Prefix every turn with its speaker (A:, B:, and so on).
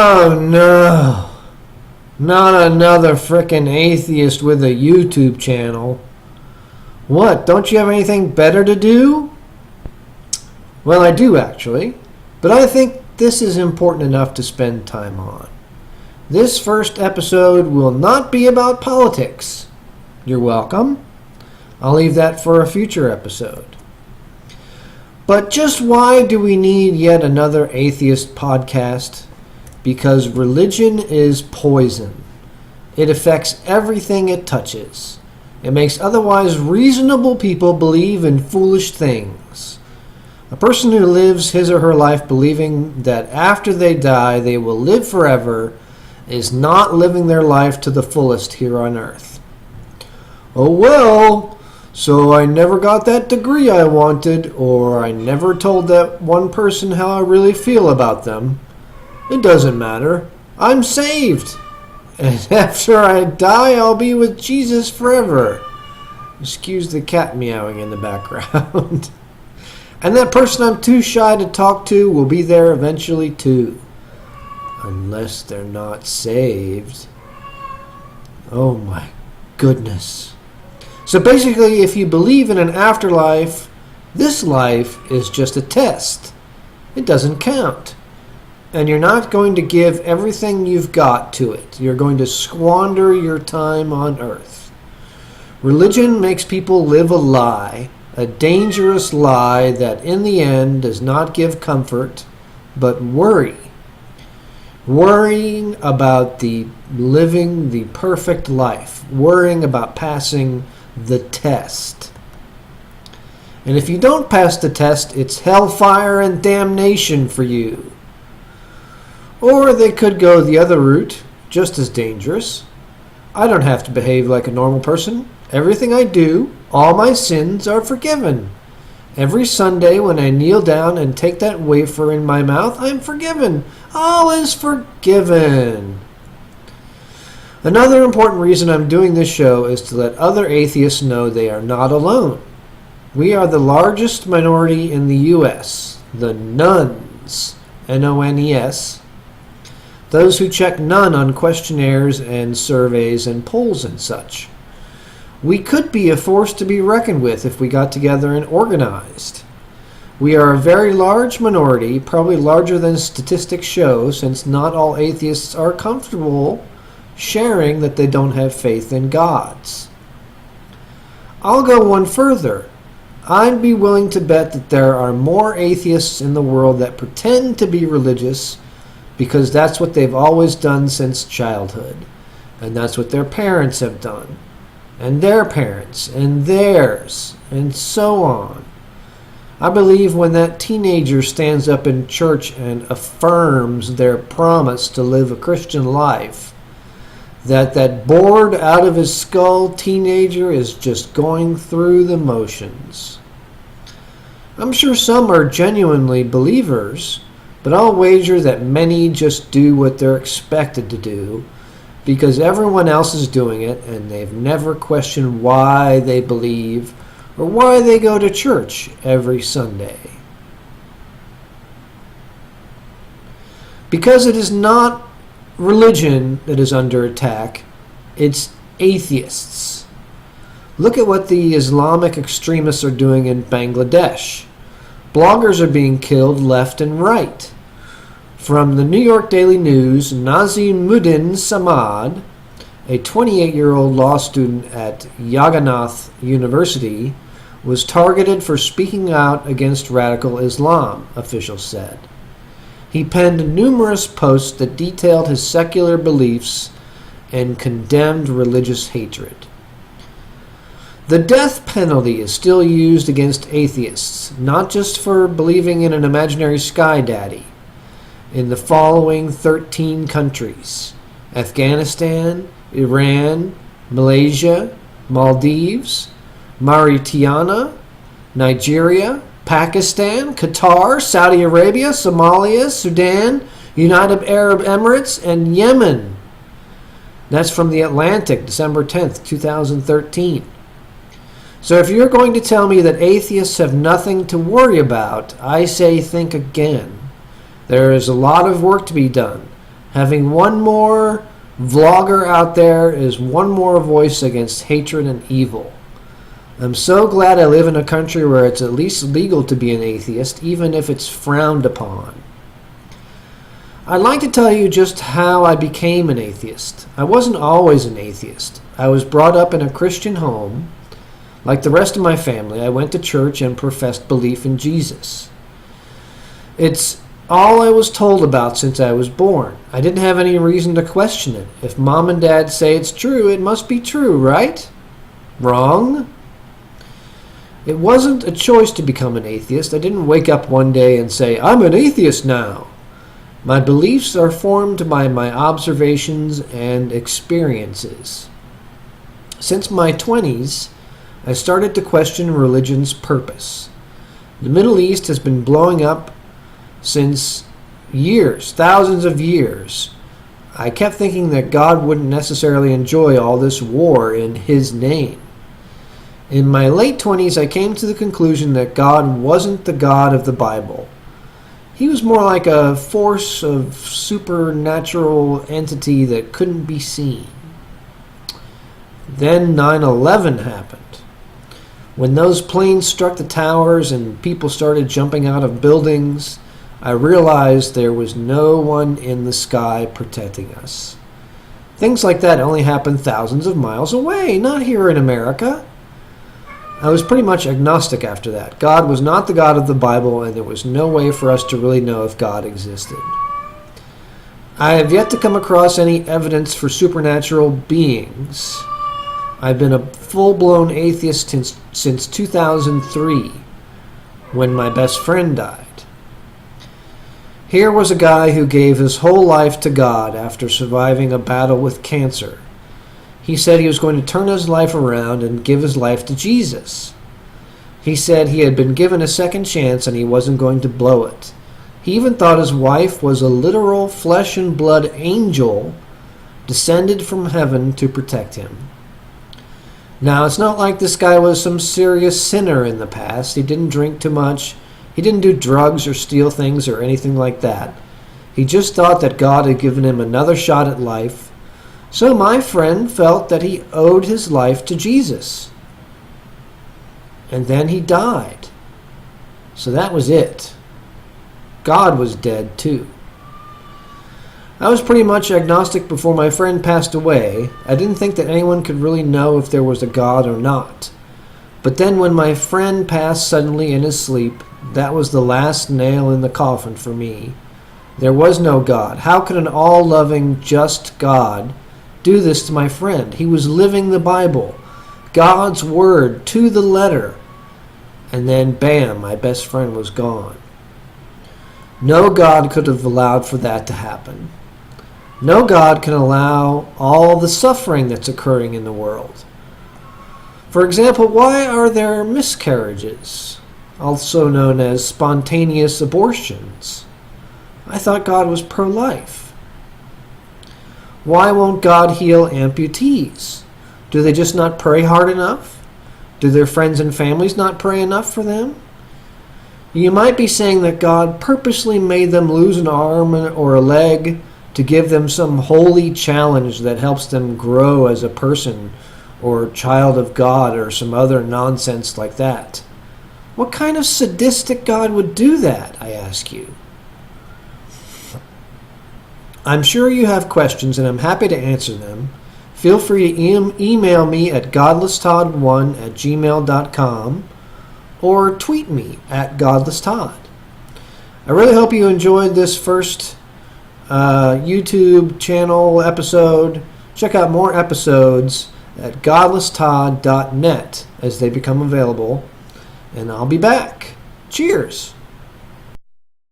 A: Oh no, not another frickin' atheist with a YouTube channel. What, don't you have anything better to do? Well, I do actually, but I think this is important enough to spend time on. This first episode will not be about politics. You're welcome. I'll leave that for a future episode. But just why do we need yet another atheist podcast? Because religion is poison. It affects everything it touches. It makes otherwise reasonable people believe in foolish things. A person who lives his or her life believing that after they die they will live forever is not living their life to the fullest here on earth. Oh well, so I never got that degree I wanted, or I never told that one person how I really feel about them. It doesn't matter. I'm saved. And after I die, I'll be with Jesus forever. Excuse the cat meowing in the background. And that person I'm too shy to talk to will be there eventually too. Unless they're not saved. Oh my goodness. So basically, if you believe in an afterlife, this life is just a test. It doesn't count. And you're not going to give everything you've got to it. You're going to squander your time on earth. Religion makes people live a lie, a dangerous lie that in the end does not give comfort, but worry. Worrying about living the perfect life. Worrying about passing the test. And if you don't pass the test, it's hellfire and damnation for you. Or they could go the other route, just as dangerous. I don't have to behave like a normal person. Everything I do, all my sins are forgiven. Every Sunday when I kneel down and take that wafer in my mouth, I'm forgiven. All is forgiven. Another important reason I'm doing this show is to let other atheists know they are not alone. We are the largest minority in the U.S., the nones, N-O-N-E-S, those who check none on questionnaires and surveys and polls and such. We could be a force to be reckoned with if we got together and organized. We are a very large minority, probably larger than statistics show, since not all atheists are comfortable sharing that they don't have faith in gods. I'll go one further. I'd be willing to bet that there are more atheists in the world that pretend to be religious because that's what they've always done since childhood. And that's what their parents have done. And their parents. And theirs. And so on. I believe when that teenager stands up in church and affirms their promise to live a Christian life, that bored out of his skull teenager is just going through the motions. I'm sure some are genuinely believers, but I'll wager that many just do what they're expected to do because everyone else is doing it and they've never questioned why they believe or why they go to church every Sunday. Because it is not religion that is under attack, it's atheists. Look at what the Islamic extremists are doing in Bangladesh. Bloggers are being killed left and right. From the New York Daily News, Nazimuddin Samad, a 28-year-old law student at Jagannath University, was targeted for speaking out against radical Islam, officials said. He penned numerous posts that detailed his secular beliefs and condemned religious hatred. The death penalty is still used against atheists, not just for believing in an imaginary sky daddy, in the following 13 countries: Afghanistan, Iran, Malaysia, Maldives, Mauritania, Nigeria, Pakistan, Qatar, Saudi Arabia, Somalia, Sudan, United Arab Emirates, and Yemen. That's from The Atlantic, December 10th, 2013. So if you're going to tell me that atheists have nothing to worry about, I say think again. There is a lot of work to be done. Having one more vlogger out there is one more voice against hatred and evil. I'm so glad I live in a country where it's at least legal to be an atheist, even if it's frowned upon. I'd like to tell you just how I became an atheist. I wasn't always an atheist. I was brought up in a Christian home. Like the rest of my family, I went to church and professed belief in Jesus. It's all I was told about since I was born. I didn't have any reason to question it. If mom and dad say it's true, it must be true, right? Wrong? It wasn't a choice to become an atheist. I didn't wake up one day and say, I'm an atheist now. My beliefs are formed by my observations and experiences. Since my 20s, I started to question religion's purpose. The Middle East has been blowing up since years, thousands of years. I kept thinking that God wouldn't necessarily enjoy all this war in His name. In my late 20s, I came to the conclusion that God wasn't the God of the Bible. He was more like a force of supernatural entity that couldn't be seen. Then 9/11 happened. When those planes struck the towers and people started jumping out of buildings, I realized there was no one in the sky protecting us. Things like that only happen thousands of miles away, not here in America. I was pretty much agnostic after that. God was not the God of the Bible, and there was no way for us to really know if God existed. I have yet to come across any evidence for supernatural beings. I've been a full-blown atheist since 2003, when my best friend died. Here was a guy who gave his whole life to God after surviving a battle with cancer. He said he was going to turn his life around and give his life to Jesus. He said he had been given a second chance and he wasn't going to blow it. He even thought his wife was a literal flesh and blood angel descended from heaven to protect him. Now, it's not like this guy was some serious sinner in the past. He didn't drink too much. He didn't do drugs or steal things or anything like that. He just thought that God had given him another shot at life. So my friend felt that he owed his life to Jesus. And then he died. So that was it. God was dead too. I was pretty much agnostic before my friend passed away. I didn't think that anyone could really know if there was a God or not. But then when my friend passed suddenly in his sleep, that was the last nail in the coffin for me. There was no God. How could an all-loving, just God do this to my friend? He was living the Bible, God's word to the letter. And then, bam, my best friend was gone. No God could have allowed for that to happen. No God can allow all the suffering that's occurring in the world. For example, why are there miscarriages, also known as spontaneous abortions? I thought God was pro-life. Why won't God heal amputees? Do they just not pray hard enough? Do their friends and families not pray enough for them? You might be saying that God purposely made them lose an arm or a leg to give them some holy challenge that helps them grow as a person or child of God or some other nonsense like that. What kind of sadistic God would do that, I ask you? I'm sure you have questions and I'm happy to answer them. Feel free to email me at godlesstodd1@gmail.com or tweet me at godlesstodd. I really hope you enjoyed this first YouTube channel episode. Check out more episodes at godlesstodd.net as they become available. And I'll be back. Cheers!